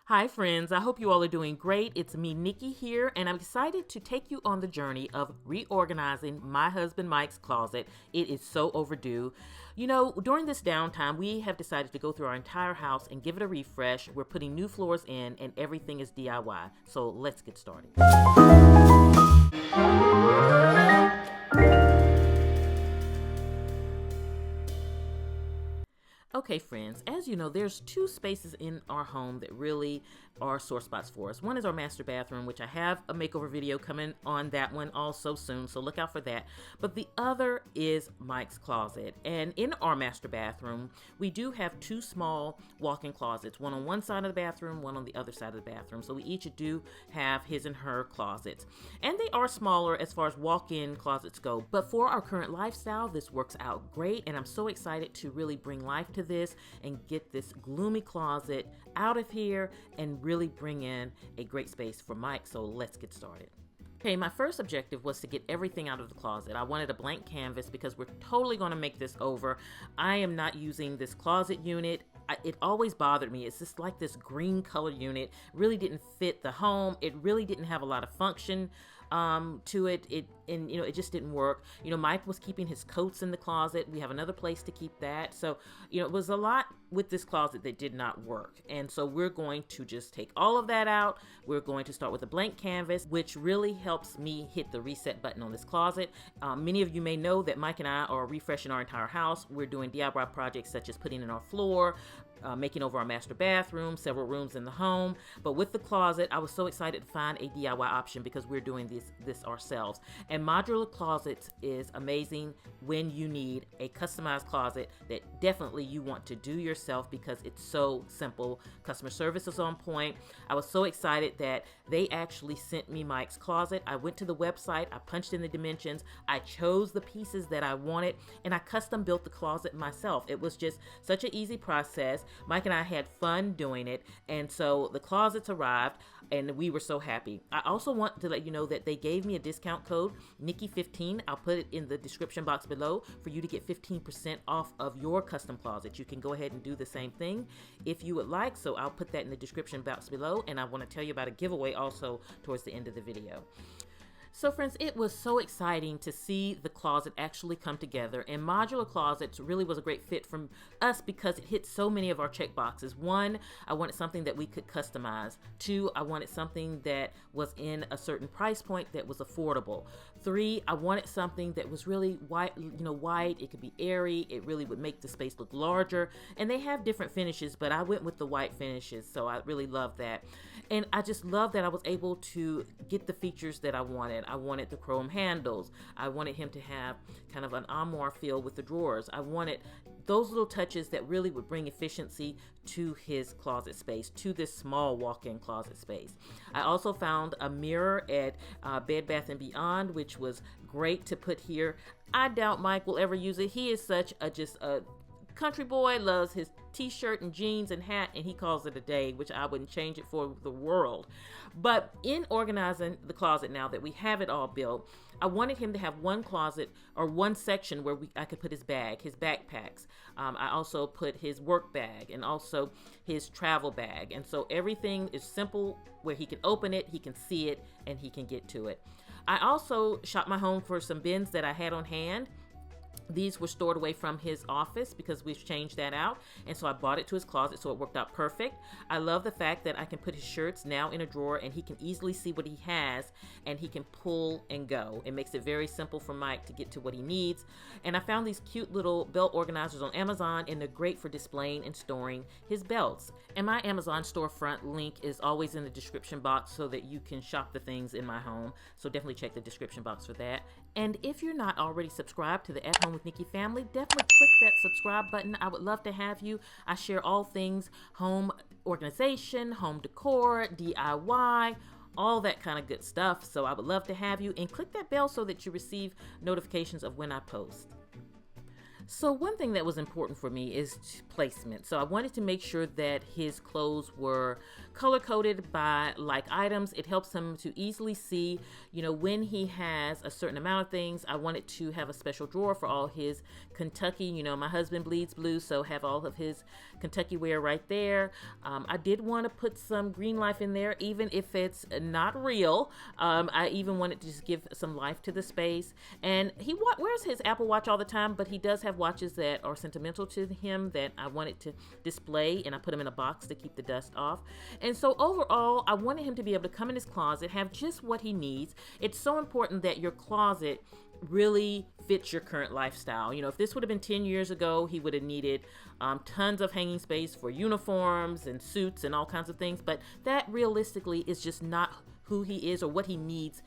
Hi friends, I hope you all are doing great. It's me, Nikki here, and I'm excited to take you on the journey of reorganizing my husband Mike's closet. It is so overdue. You know, during this downtime, we have decided to go through our entire house and give it a refresh. We're putting new floors in and everything is DIY. So let's get started. Okay, friends, as you know, there's two spaces in our home that really are sore spots for us. One is our master bathroom, which I have a makeover video coming on that one also soon, so look out for that. But the other is Mike's closet. And in our master bathroom, we do have two small walk-in closets, one on one side of the bathroom, one on the other side of the bathroom. So we each do have his and her closets. And they are smaller as far as walk-in closets go. But for our current lifestyle, this works out great, and I'm so excited to really bring life to this and get this gloomy closet out of here and really bring in a great space for Mike. So let's get started. Okay, my first objective was to get everything out of the closet. I wanted a blank canvas because we're totally going to make this over. I am not using this closet unit. It always bothered me. It's just like this green color unit. Really didn't fit the home. It really didn't have a lot of function to it. It just didn't work. Mike was keeping his coats in the closet. We have another place to keep that. So, it was a lot with this closet that did not work. And so we're going to just take all of that out. We're going to start with a blank canvas, which really helps me hit the reset button on this closet. Many of you may know that Mike and I are refreshing our entire house. We're doing DIY projects such as putting in our floor, making over our master bathroom, several rooms in the home. But with the closet, I was so excited to find a DIY option because we're doing this ourselves. And modular closets is amazing when you need a customized closet that definitely you want to do yourself because it's so simple. Customer service is on point. I was so excited that they actually sent me Mike's closet. I went to the website, I punched in the dimensions, I chose the pieces that I wanted, and I custom built the closet myself. It was just such an easy process. Mike and I had fun doing it, and so the closets arrived, and we were so happy. I also want to let you know that they gave me a discount code, Nikki15. I'll put it in the description box below for you to get 15% off of your custom closet. You can go ahead and do the same thing if you would like, so I'll put that in the description box below, and I want to tell you about a giveaway also towards the end of the video. So friends, it was so exciting to see the closet actually come together, and modular closets really was a great fit for us because it hit so many of our check boxes. One, I wanted something that we could customize. Two, I wanted something that was in a certain price point that was affordable. Three, I wanted something that was really white, white. It could be airy. It really would make the space look larger, and they have different finishes, but I went with the white finishes, so I really love that. And I just love that I was able to get the features that I wanted. I wanted the chrome handles. I wanted him to have kind of an armoire feel with the drawers. I wanted those little touches that really would bring efficiency to his closet space, to this small walk-in closet space. I also found a mirror at Bed Bath & Beyond, which was great to put here. I doubt Mike will ever use it. He is such a country boy, loves his t-shirt and jeans and hat, and he calls it a day, which I wouldn't change it for the world. But in organizing the closet, now that we have it all built, I wanted him to have one closet or one section where I could put his bag, his backpacks. I also put his work bag and also his travel bag. And so everything is simple where he can open it, he can see it, and he can get to it. I also shopped my home for some bins that I had on hand. These were stored away from his office because we've changed that out, and so I brought it to his closet, so it worked out perfect. I love the fact that I can put his shirts now in a drawer and he can easily see what he has and he can pull and go. It makes it very simple for Mike to get to what he needs. And I found these cute little belt organizers on Amazon, and they're great for displaying and storing his belts. And my Amazon storefront link is always in the description box so that you can shop the things in my home, so definitely check the description box for that. And if you're not already subscribed to the At Home with Nikki family, definitely click that subscribe button. I would love to have you. I share all things home organization, home decor, DIY, all that kind of good stuff. So I would love to have you, and click that bell so that you receive notifications of when I post. So one thing that was important for me is placement. So I wanted to make sure that his clothes were color coded by like items. It helps him to easily see, when he has a certain amount of things. I wanted to have a special drawer for all his Kentucky. My husband bleeds blue, so have all of his Kentucky wear right there. I did want to put some green life in there, even if it's not real. I even wanted to just give some life to the space. And he wears his Apple Watch all the time, but he does have watches that are sentimental to him that I wanted to display, and I put them in a box to keep the dust off. And so overall, I wanted him to be able to come in his closet, have just what he needs. It's so important that your closet really fits your current lifestyle. If this would have been 10 years ago, he would have needed tons of hanging space for uniforms and suits and all kinds of things, but that realistically is just not who he is or what he needs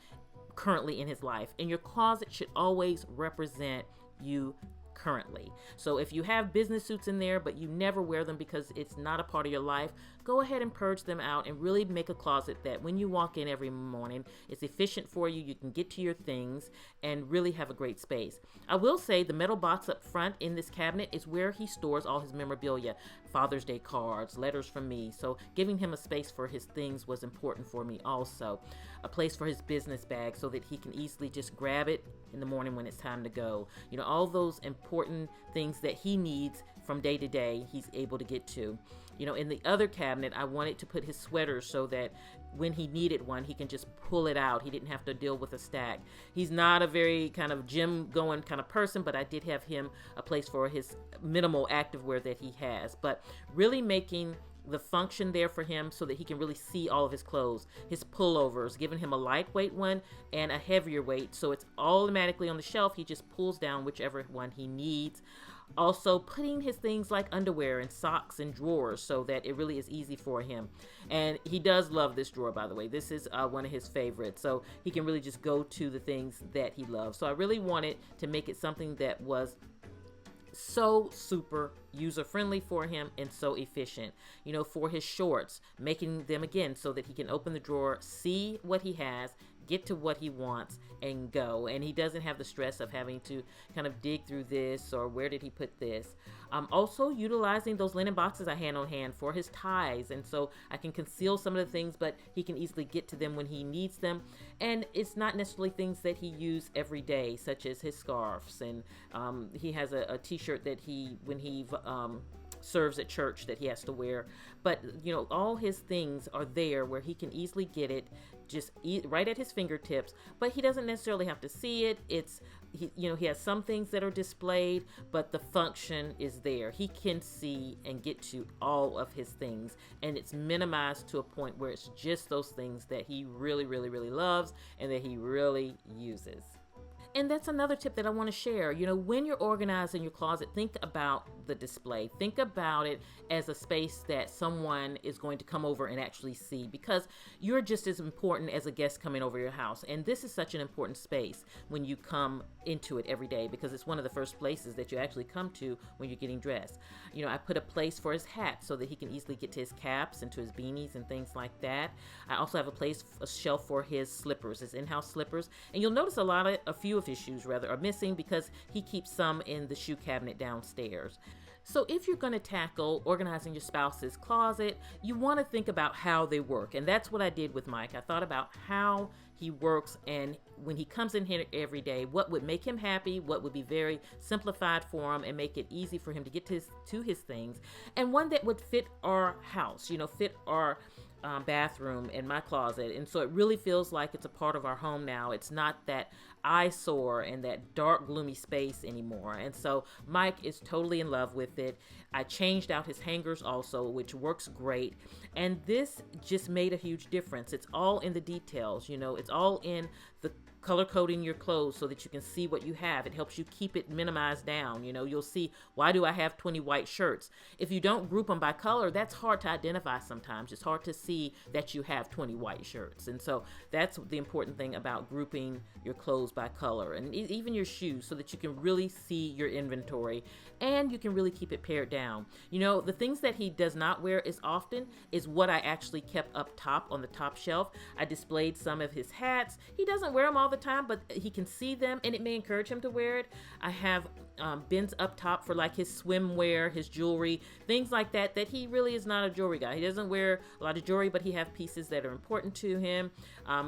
currently in his life. And your closet should always represent you currently. So if you have business suits in there, but you never wear them because it's not a part of your life, go ahead and purge them out and really make a closet that when you walk in every morning, it's efficient for you. You can get to your things and really have a great space. I will say the metal box up front in this cabinet is where he stores all his memorabilia, Father's Day cards, letters from me. So giving him a space for his things was important for me also. A place for his business bag so that he can easily just grab it in the morning when it's time to go. All those important things that he needs from day to day, he's able to get to. In the other cabinet, I wanted to put his sweaters so that when he needed one, he can just pull it out. He didn't have to deal with a stack. He's not a very kind of gym going kind of person, but I did have him a place for his minimal activewear that he has. But really making the function there for him so that he can really see all of his clothes, his pullovers, giving him a lightweight one and a heavier weight. So it's automatically on the shelf. He just pulls down whichever one he needs. Also putting his things like underwear and socks in drawers so that it really is easy for him. And he does love this drawer, by the way. This is one of his favorites. So he can really just go to the things that he loves. So I really wanted to make it something that was so super user-friendly for him and so efficient. For his shorts, making them again so that he can open the drawer, see what he has, get to what he wants, and go. And he doesn't have the stress of having to kind of dig through this or where did he put this. Also utilizing those linen boxes I hand on hand for his ties, and so I can conceal some of the things, but he can easily get to them when he needs them. And it's not necessarily things that he uses every day, such as his scarves, and he has a t-shirt that when he serves at church that he has to wear. But all his things are there where he can easily get it just right at his fingertips, but he doesn't necessarily have to see it. He has some things that are displayed, but the function is there. He can see and get to all of his things, and it's minimized to a point where it's just those things that he really, really, really loves and that he really uses. And that's another tip that I want to share. When you're organizing your closet, think about the display. Think about it as a space that someone is going to come over and actually see, because you're just as important as a guest coming over your house. And this is such an important space when you come into it every day, because it's one of the first places that you actually come to when you're getting dressed. I put a place for his hat so that he can easily get to his caps and to his beanies and things like that. I also have a shelf for his slippers, his in-house slippers. And you'll notice a few of his shoes are missing because he keeps some in the shoe cabinet downstairs. So if you're going to tackle organizing your spouse's closet, you want to think about how they work. And that's what I did with Mike. I thought about how he works, and when he comes in here every day, what would make him happy, what would be very simplified for him and make it easy for him to get to his things, and one that would fit our house, fit our bathroom and my closet. And so it really feels like it's a part of our home now. It's not that eyesore and that dark, gloomy space anymore. And so Mike is totally in love with it. I changed out his hangers also, which works great. And this just made a huge difference. It's all in the details, it's all in the color coding your clothes so that you can see what you have. It helps you keep it minimized down. You'll see, why do I have 20 white shirts? If you don't group them by color, that's hard to identify sometimes. It's hard to see that you have 20 white shirts. And so that's the important thing about grouping your clothes by color, and even your shoes, so that you can really see your inventory and you can really keep it pared down. The things that he does not wear as often is what I actually kept up top on the top shelf. I displayed some of his hats. He doesn't wear them all the time, but he can see them and it may encourage him to wear it. I have bins up top for like his swimwear, his jewelry, things like that, that he really is not a jewelry guy. He doesn't wear a lot of jewelry, but he have pieces that are important to him.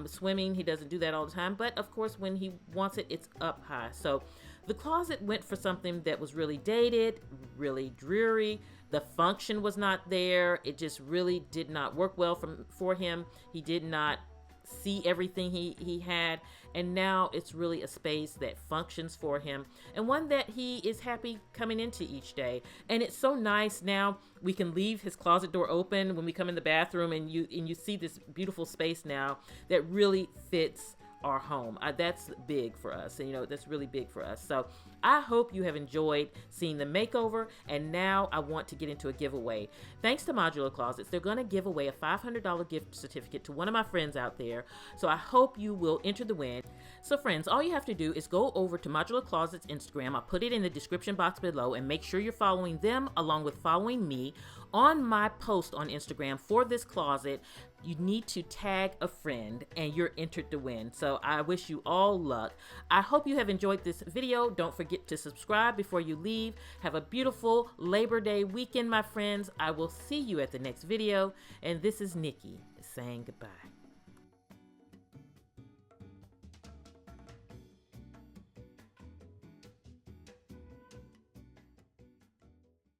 Swimming, he doesn't do that all the time, but of course when he wants it, it's up high. So the closet went for something that was really dated, really dreary. The function was not there. It just really did not work well for him. He did not see everything he had, and now it's really a space that functions for him and one that he is happy coming into each day. And it's so nice now we can leave his closet door open when we come in the bathroom, and you see this beautiful space now that really fits our home. That's big for us, and that's really big for us. So I hope you have enjoyed seeing the makeover, and now I want to get into a giveaway. Thanks to Modular Closets, they're going to give away a $500 gift certificate to one of my friends out there, so I hope you will enter the win. So friends, all you have to do is go over to Modular Closets Instagram. I'll put it in the description box below, and make sure you're following them along with following me on my post on Instagram for this closet. You need to tag a friend and you're entered to win. So I wish you all luck. I hope you have enjoyed this video. Don't forget to subscribe before you leave. Have a beautiful Labor Day weekend, my friends. I will see you at the next video. And this is Nikki saying goodbye.